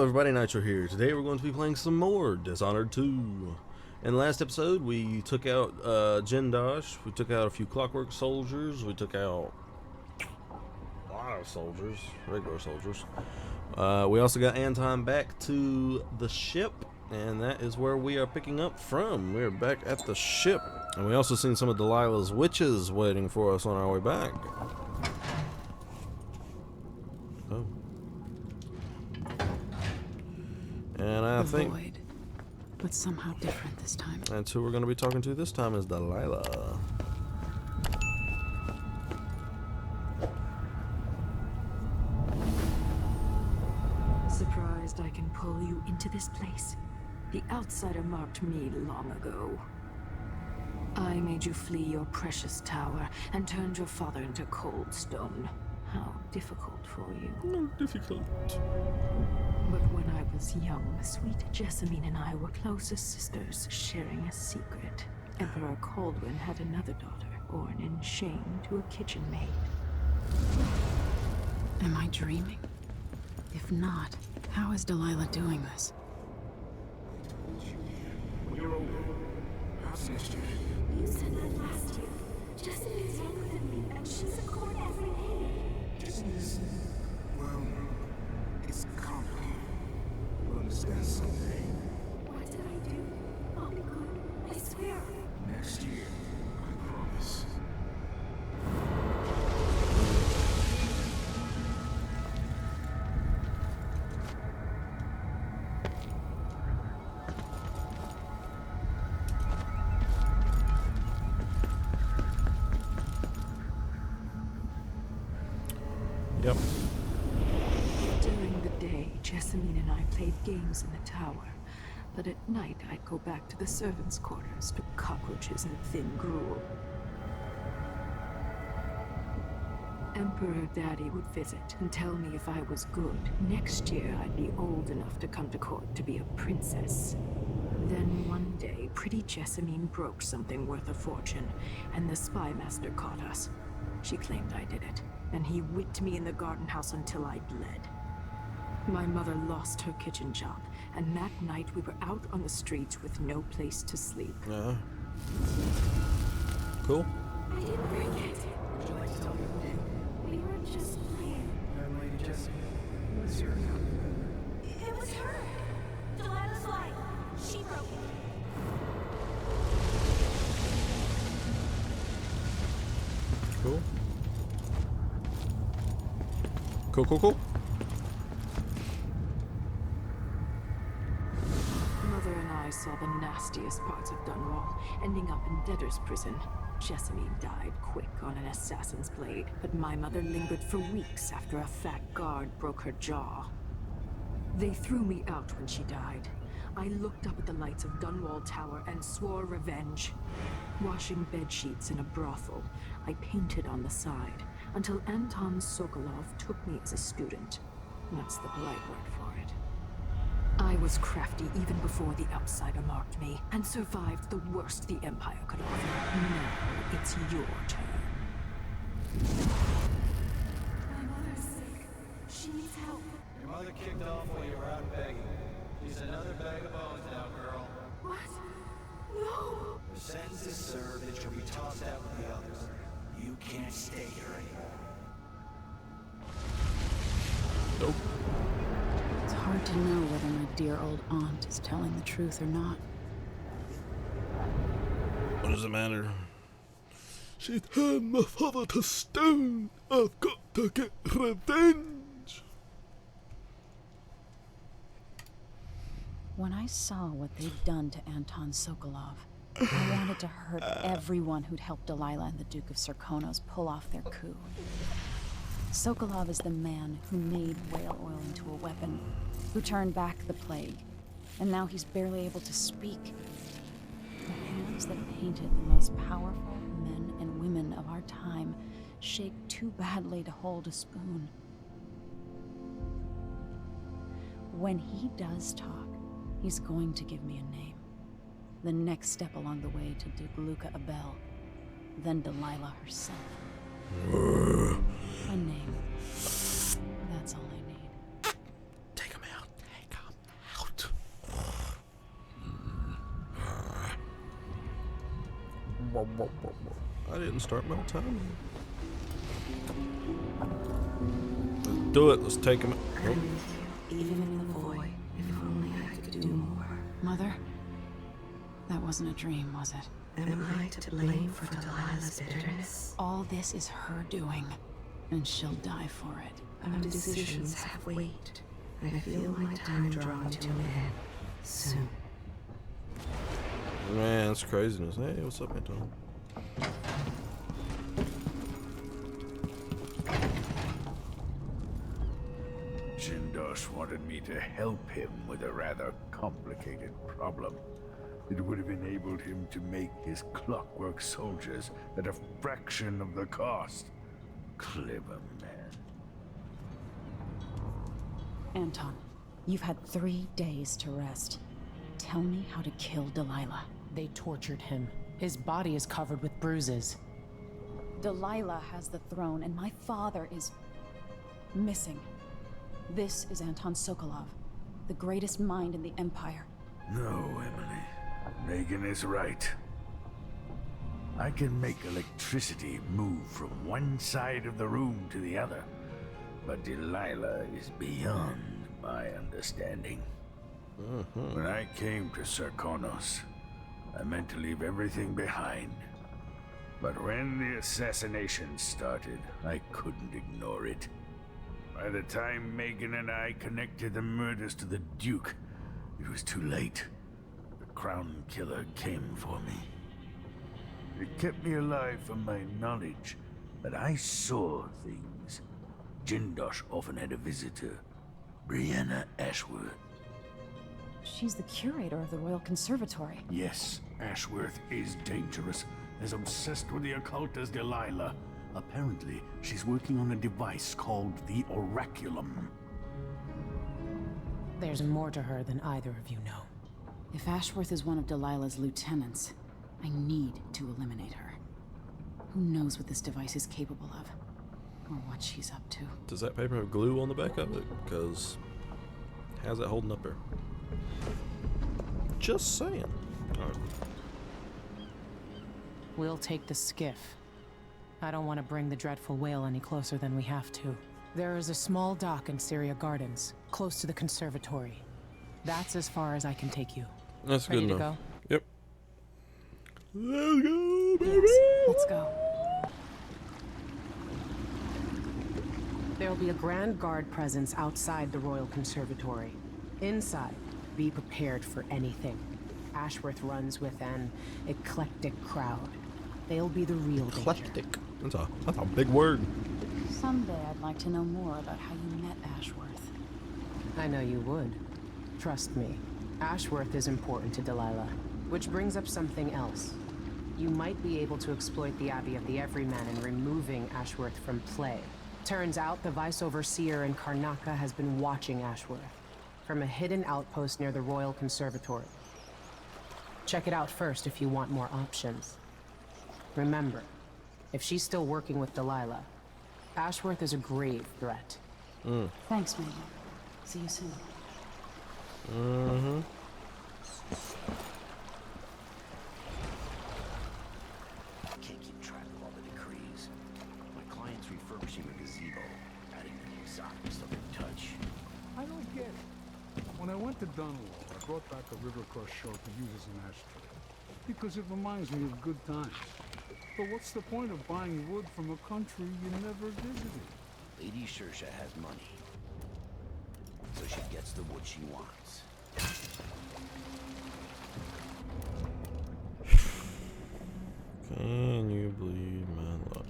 Hello everybody, Nitro here. Today we're going to be playing some more Dishonored 2. In the last episode, we took out Jindosh, we took out a few clockwork soldiers, we took out a lot of soldiers, regular soldiers. We also got Anton back to the ship, and that is where we are picking up from. We're back at the ship, and we also seen some of Delilah's witches waiting for us on our way back. Oh. And I think Void, but somehow different this time. that's who we're going to be talking to this time is Delilah. Surprised I can pull you into this place? The outsider marked me long ago. I made you flee your precious tower and turned your father into cold stone. How difficult for you. Not difficult. But when I was young, sweet Jessamine and I were closest sisters, sharing a secret. Emperor Kaldwin had another daughter, born in shame to a kitchen maid. Am I dreaming? If not, how is Delilah doing this? You said that last year. Jessamine's younger than me, and she's a court every day. Well, it's complicated. We'll understand someday. What did I do? I'll be good. I swear. Next year, I promise. Yep. During the day, Jessamine and I played games in the tower. But at night, I'd go back to the servants' quarters to cockroaches and thin gruel. Emperor Daddy would visit and tell me if I was good. Next year, I'd be old enough to come to court to be a princess. Then one day, pretty Jessamine broke something worth a fortune, and the spy master caught us. She claimed I did it, and he whipped me in the garden house until I bled. My mother lost her kitchen job, and that night we were out on the streets with no place to sleep. Cool. I didn't break it. Would you like to tell me who did? We were just playing. Young Lady Jessie. What's your account? It was her. Delilah's light. She broke it. Cool. Cool. Mother and I saw the nastiest parts of Dunwall, ending up in debtor's prison. Jessamine died quick on an assassin's blade, but my mother lingered for weeks after a fat guard broke her jaw. They threw me out when she died. I looked up at the lights of Dunwall Tower and swore revenge. Washing bedsheets in a brothel, I painted on the side, until Anton Sokolov took me as a student. That's the polite word for it. I was crafty even before the outsider marked me, and survived the worst the Empire could offer. Now it's your turn. My mother's sick. She needs help. Your mother kicked off while you were out begging. She's another bag of bones now, girl. What? No! The sentence is served and she'll be tossed out with the others. You can't stay here anymore. Nope. It's hard to know whether my dear old aunt is telling the truth or not. What does it matter? She turned my father to stone. I've got to get revenge. When I saw what they'd done to Anton Sokolov, I wanted to hurt everyone who'd helped Delilah and the Duke of Serkonos pull off their coup. Sokolov is the man who made whale oil into a weapon, who turned back the plague, and now he's barely able to speak. The hands that painted the most powerful men and women of our time shake too badly to hold a spoon. When he does talk, he's going to give me a name. The next step along the way to Duke Luca Abel, then Delilah herself. A name. That's all I need. Take him out. Take him I didn't start my timer. Let's do it. Let's take him. Oh. Even in the void, if only I could do more. Mother? That wasn't a dream, was it? Am I to blame for Delilah's bitterness? All this is her doing, and she'll die for it. Our decisions have weight. I feel my time drawing to an end soon. Man, that's craziness. Hey, what's up, Anton? Jindosh wanted me to help him with a rather complicated problem. It would have enabled him to make his clockwork soldiers at a fraction of the cost. Clever man. Anton, you've had 3 days to rest. Tell me how to kill Delilah. They tortured him. His body is covered with bruises. Delilah has the throne, and my father is missing. This is Anton Sokolov, the greatest mind in the Empire. No, Emily. Megan is right. I can make electricity move from one side of the room to the other, but Delilah is beyond my understanding. When I came to Sarkonos, I meant to leave everything behind. But when the assassination started, I couldn't ignore it. By the time Megan and I connected the murders to the Duke, it was too late. The Crown Killer came for me. It kept me alive from my knowledge, but I saw things. Jindosh often had a visitor, Brianna Ashworth. She's the curator of the Royal Conservatory. Yes, Ashworth is dangerous, as obsessed with the occult as Delilah. Apparently, she's working on a device called the Oraculum. There's more to her than either of you know. If Ashworth is one of Delilah's lieutenants, I need to eliminate her. Who knows what this device is capable of? Or what she's up to. Does that paper have glue on the back of it? Because how's that holding up there? Just saying. Alright. We'll take the skiff. I don't want to bring the dreadful whale any closer than we have to. There is a small dock in Syria Gardens, close to the conservatory. That's as far as I can take you. That's Ready good to enough. go? Yep. Let's go, baby! Yes, let's go. There will be a Grand Guard presence outside the Royal Conservatory. Inside, be prepared for anything. Ashworth runs with an eclectic crowd. They'll be the real danger. Eclectic. That's a big word. Someday I'd like to know more about how you met Ashworth. I know you would. Trust me. Ashworth is important to Delilah. Which brings up something else. You might be able to exploit the Abbey of the Everyman in removing Ashworth from play. Turns out the Vice Overseer in Karnaca has been watching Ashworth from a hidden outpost near the Royal Conservatory. Check it out first if you want more options. Remember, if she's still working with Delilah, Ashworth is a grave threat. Thanks, Megan. See you soon. I can't keep track of all the decrees. My client's refurbishing a gazebo, adding the exotics of in touch. I don't get it. When I went to Dunwall, I brought back a Rivercross shell to use as an ashtray. Because it reminds me of good times. But what's the point of buying wood from a country you never visited? Lady Shersha has money, so she gets the wood she wants. Can you believe my luck?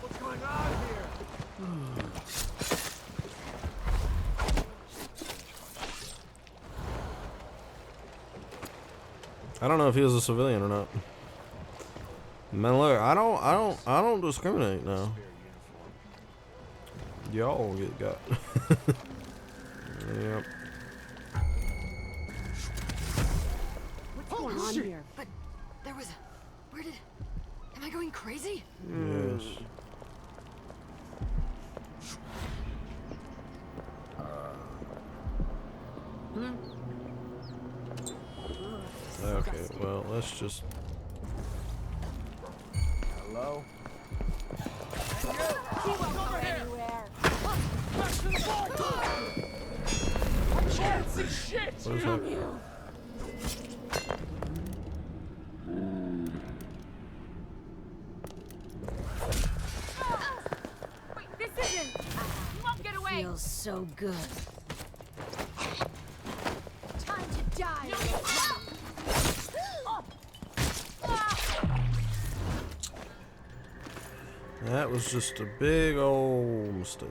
What's going on here? I don't know if he was a civilian or not. Man, look, I don't discriminate now. Y'all get got. Yep. What's going on here? But there was a... Where did... Am I going crazy? Yes. Okay, well, let's just... Hello? What is that? Feels so good. Time to die. That was just a big old mistake.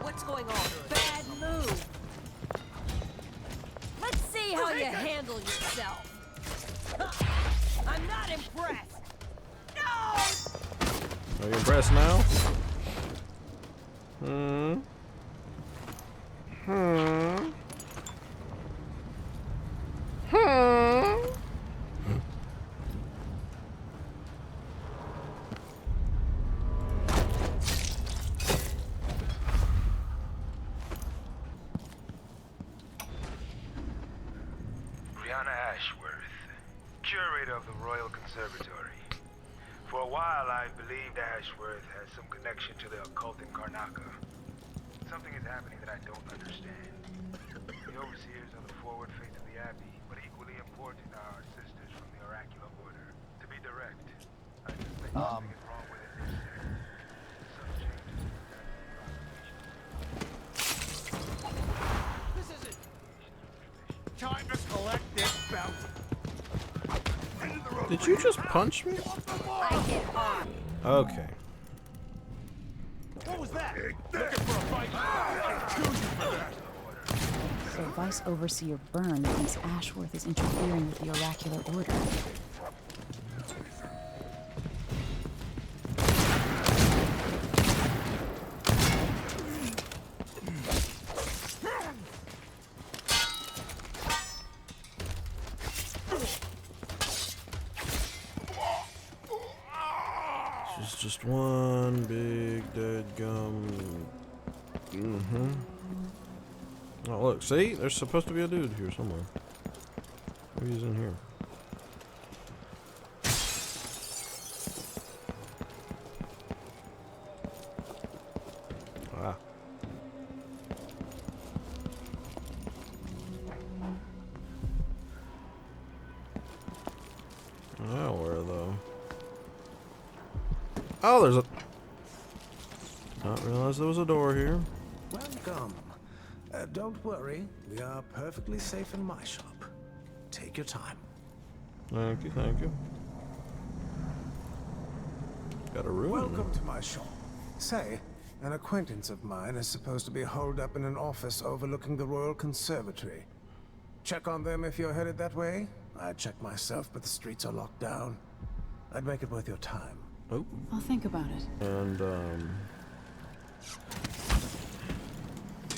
What's going on? Bad move. Let's see how you handle yourself. I'm not impressed. No! Are you impressed now? Ashworth, curator of the Royal Conservatory. For a while, I believed Ashworth has some connection to the occult in Karnaca. Something is happening that I don't understand. The overseers are the forward faith of the Abbey, but equally important are our sisters from the Oracular Order. To be direct, I suspect something is wrong with it. Some changes in the This isn't time to collect this bounty. Did you just punch me? I hit hard. Okay. What was that? Looking for a fight? I'll kill you for that. So Vice Overseer Byrne thinks Ashworth is interfering with the Oracular Order. It's just one big dead gum. Oh, look, see? There's supposed to be a dude here somewhere. Maybe he's in here. Ah. Now where though? Oh, there's a... Not realize there was a door here. Welcome. Don't worry, we are perfectly safe in my shop. Take your time. Thank you, thank you. Got a room. Welcome to my shop. Say, an acquaintance of mine is supposed to be holed up in an office overlooking the Royal Conservatory. Check on them if you're headed that way. I'd check myself, but the streets are locked down. I'd make it worth your time. Oh. I'll think about it. And, Did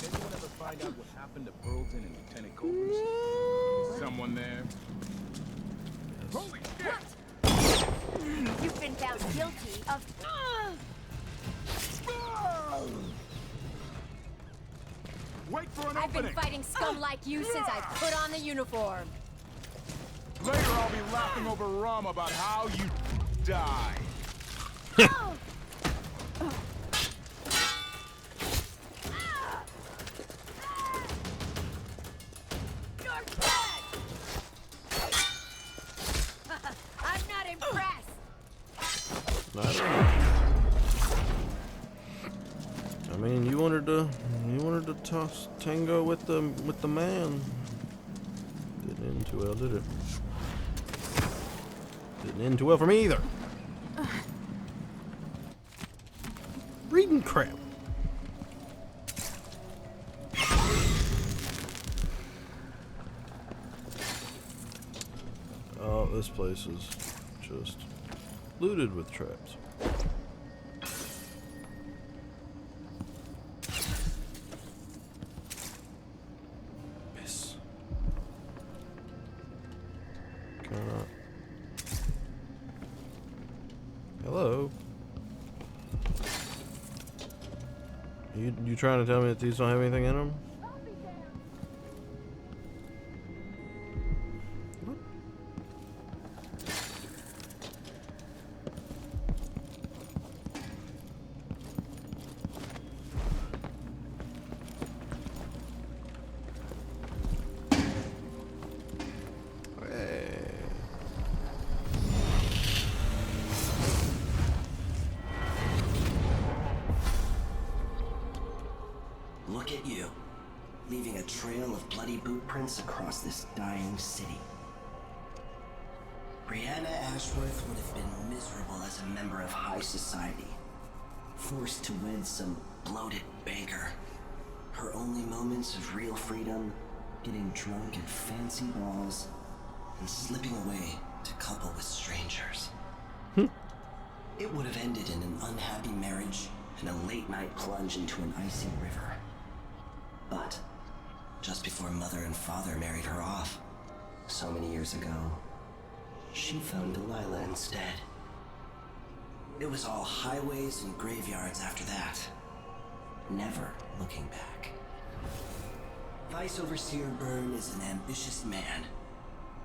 anyone ever find out what happened to Burlton and Lieutenant Cobras? Someone there? Holy shit! You've been found guilty of... Wait for an I've been opening! fighting scum like you since I put on the uniform. Later I'll be laughing over rum about how you died. You're dead! I'm not impressed. I don't know. I mean, you wanted to toss tango with the man. Didn't end too well, did it? Didn't end too well for me either. Reading crap. Oh, this place is just looted with traps. Piss. You trying to tell me that these don't have anything in them? Look at you, leaving a trail of bloody boot prints across this dying city. Brianna Ashworth would have been miserable as a member of high society, forced to wed some bloated banker. Her only moments of real freedom, getting drunk at fancy balls, and slipping away to couple with strangers. It would have ended in an unhappy marriage and a late-night plunge into an icy river. But just before Mother and Father married her off, so many years ago, she found Delilah instead. It was all highways and graveyards after that, never looking back. Vice Overseer Byrne is an ambitious man,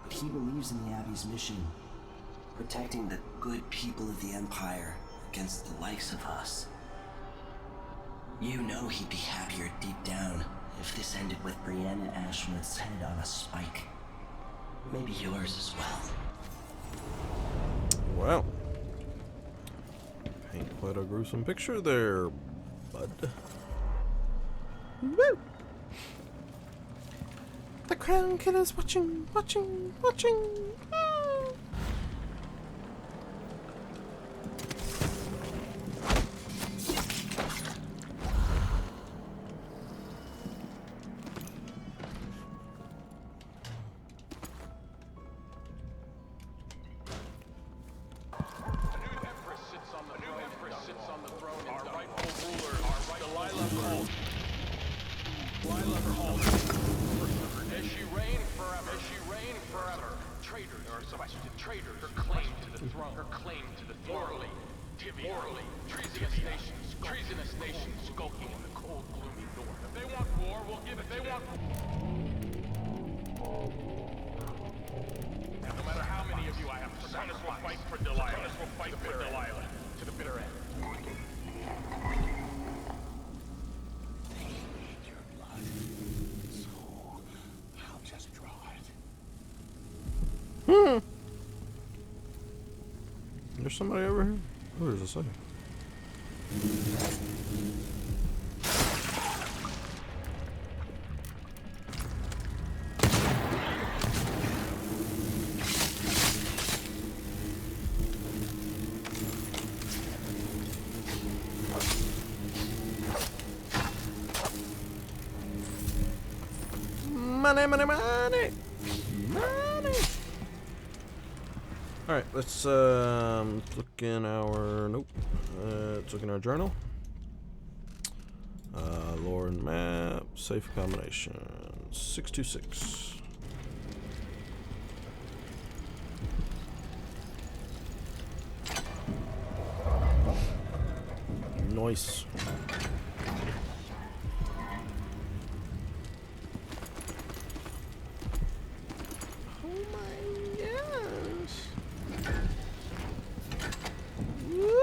but he believes in the Abbey's mission, protecting the good people of the Empire against the likes of us. You know he'd be happier deep down if this ended with Brianna Ashworth's head on a spike. Maybe yours as well. Well, ain't quite a gruesome picture there, bud. Woo! The Crown Killer's watching. Ah! There's somebody over here? Who does it say? Money. Alright, let's look in our let's look in our journal. Lore and map, safe combination 626. Nice.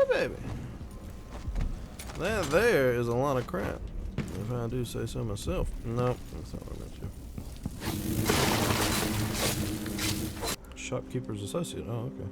Baby, that there is a lot of crap, if I do say so myself. Nope, that's not what I meant to. Shopkeeper's associate. Oh, okay.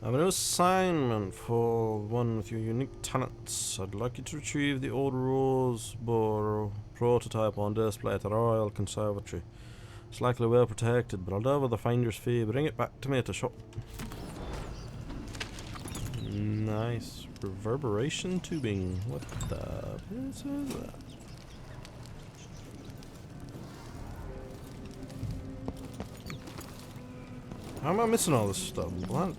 I have an assignment for one with your unique talents. I'd like you to retrieve the old rules borough prototype on display at the Royal Conservatory. It's likely well protected, but I'll double the finder's fee. Bring it back to me at the shop. Nice. Reverberation tubing. What the piss is that? How am I missing all this stuff? What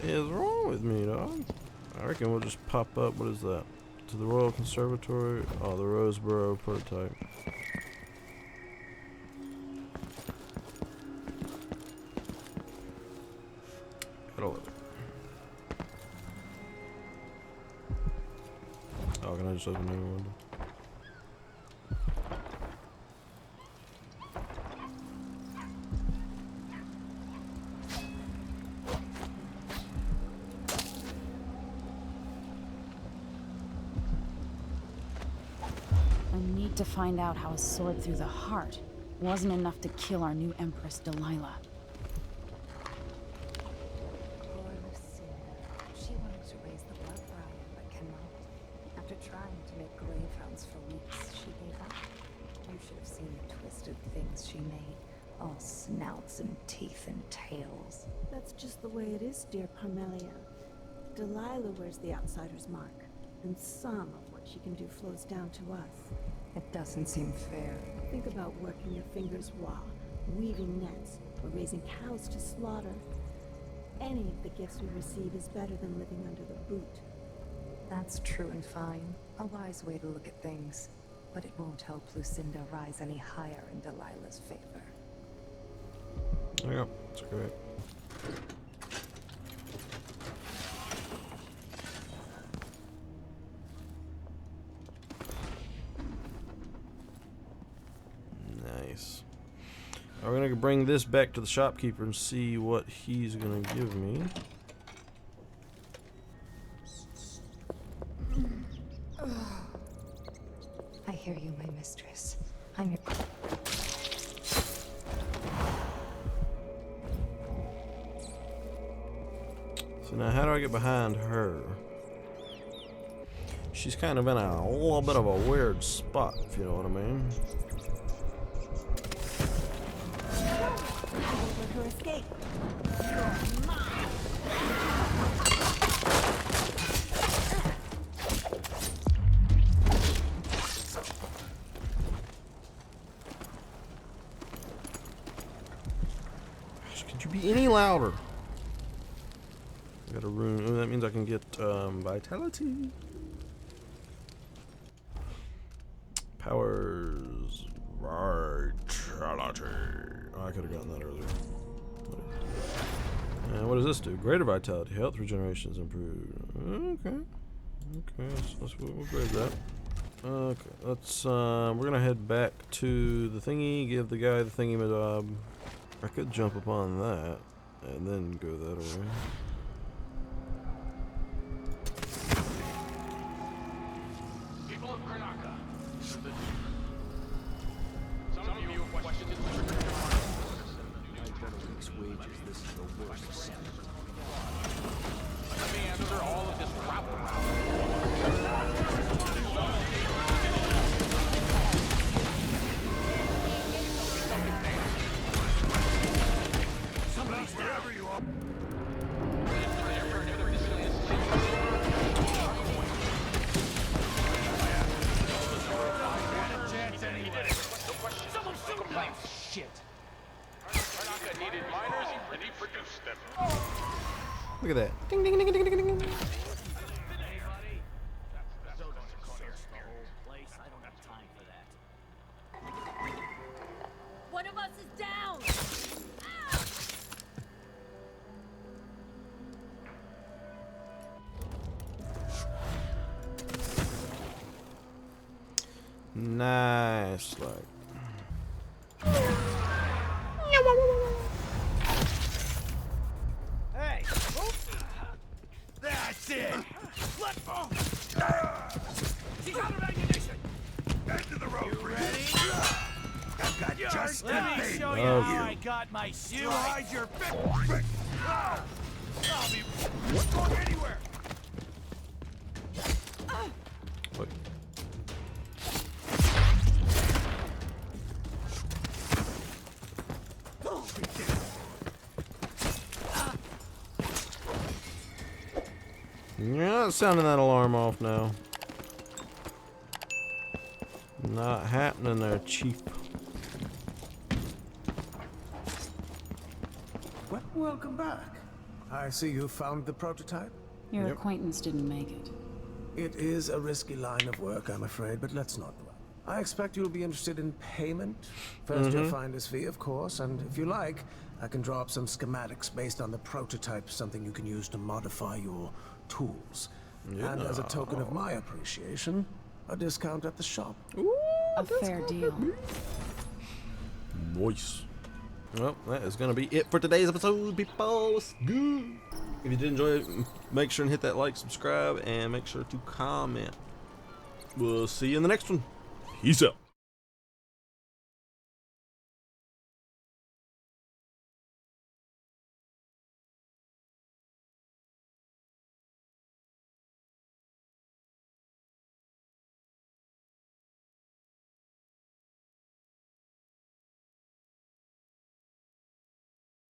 is wrong with me, dog? I reckon we'll just pop up. What is that? To the Royal Conservatory. Oh, the Roseboro prototype. Gotta love it. Oh, can I just open another window? I need to find out how a sword through the heart wasn't enough to kill our new Empress, Delilah. Poor Lucinda. She wanted to raise the blood Brian, but cannot. After trying to make gravehounds for weeks, she gave up. You should have seen the twisted things she made. All snouts and teeth and tails. That's just the way it is, dear Parmelia. Delilah wears the outsider's mark, and some of what she can do flows down to us. It doesn't seem fair. Think about working your fingers raw, weaving nets, or raising cows to slaughter. Any of the gifts we receive is better than living under the boot. That's true and fine. A wise way to look at things. But it won't help Lucinda rise any higher in Delilah's favor. There you go. That's great. Nice. We're gonna bring this back to the shopkeeper and see what he's gonna give me. I hear you, my mistress. I'm your... So now how do I get behind her? She's kind of in a little bit of a weird spot, if you know what I mean. Let her escape. Gosh, could you be any louder? I got a rune. Oh, that means I can get vitality. Powers vitality. Oh, I could have gotten that earlier. And what does this do? Greater vitality. Health regeneration is improved. Okay. Okay, we'll grade that. Okay, let's we're gonna head back to the thingy, give the guy the thingy majob. I could jump upon that and then go that way. People of Karnaka, some of you have questioned it. Wages, this is the worst. Let me answer all of this rabble. Somebody's wherever you are. Shit. Karnaka needed miners, and he produced them. Look at that. Ding ding ding ding ding ding ding. One of us is down! Nice, like. Hey! That's it! Let go! She's out of ammunition! Back to the road, you ready? I've got just the Let me thing. show you Okay. how I got my suit. You hide your big... I'll be going anywhere! What? Yeah, it's sounding that alarm off now. Not happening there, Chief. Well, welcome back. I see you found the prototype. Your acquaintance didn't make it. It is a risky line of work, I'm afraid, but let's not dwell. I expect you'll be interested in payment. First, your finder's fee, of course, and if you like, I can draw up some schematics based on the prototype, something you can use to modify your tools. Yeah. And as a token of my appreciation, a discount at the shop. Ooh, A fair deal. Nice. Well, that is going to be it for today's episode, people. It's good. If you did enjoy it, make sure and hit that like, subscribe, and make sure to comment. We'll see you in the next one. Peace out.